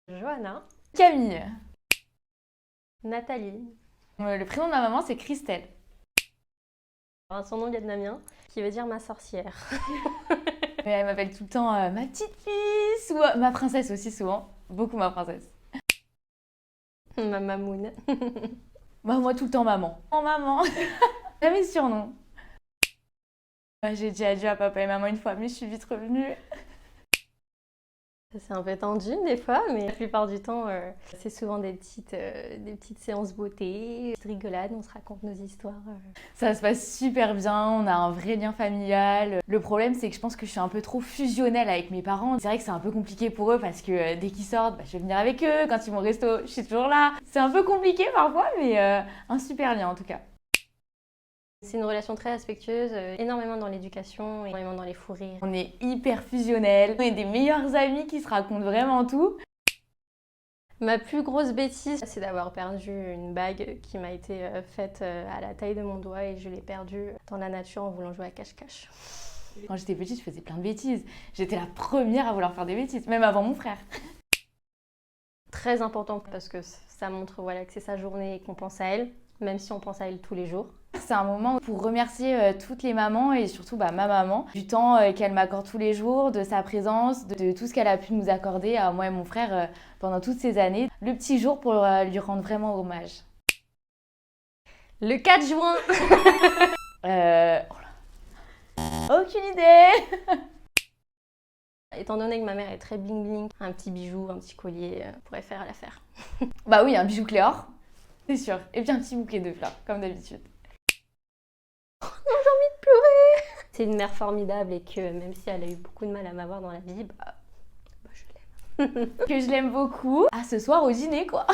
Johanna, Camille. Nathalie, Le prénom de ma maman, c'est Christelle. un surnom vietnamien qui veut dire ma sorcière. Mais elle m'appelle tout le temps ma petite fille, ou ma princesse aussi souvent. Beaucoup ma princesse. Ma mamoune. Bah, moi tout le temps maman. Oh maman. Jamais de surnom. J'ai dit adieu à papa et maman une fois, mais je suis vite revenue. C'est un peu tendu des fois, mais la plupart du temps, c'est souvent des petites séances beauté, des petites rigolades, on se raconte nos histoires. Ça se passe super bien, on a un vrai lien familial. Le problème, c'est que je pense que je suis un peu trop fusionnelle avec mes parents. C'est vrai que c'est un peu compliqué pour eux parce que dès qu'ils sortent, je vais venir avec eux. Quand ils vont au resto, je suis toujours là. C'est un peu compliqué parfois, mais un super lien en tout cas. C'est une relation très respectueuse, énormément dans l'éducation, énormément dans les fous rires. On est hyper fusionnels, on est des meilleurs amis qui se racontent vraiment tout. Ma plus grosse bêtise, c'est d'avoir perdu une bague qui m'a été faite à la taille de mon doigt et je l'ai perdue dans la nature en voulant jouer à cache-cache. Quand j'étais petite, je faisais plein de bêtises. J'étais la première à vouloir faire des bêtises, même avant mon frère. Très important parce que ça montre que c'est sa journée et qu'on pense à elle, même si on pense à elle tous les jours. C'est un moment pour remercier toutes les mamans et surtout ma maman du temps qu'elle m'accorde tous les jours, de sa présence, de tout ce qu'elle a pu nous accorder à moi et mon frère pendant toutes ces années. Le petit jour pour lui rendre vraiment hommage. Le 4 juin. Oh là. Aucune idée. Étant donné que ma mère est très bling bling, un petit bijou, un petit collier pourrait faire l'affaire. Bah oui, un bijou Cléor, c'est sûr. Et puis un petit bouquet de fleurs, comme d'habitude. C'est une mère formidable et que même si elle a eu beaucoup de mal à m'avoir dans la vie, je l'aime. Que je l'aime beaucoup. À ce soir au dîner quoi.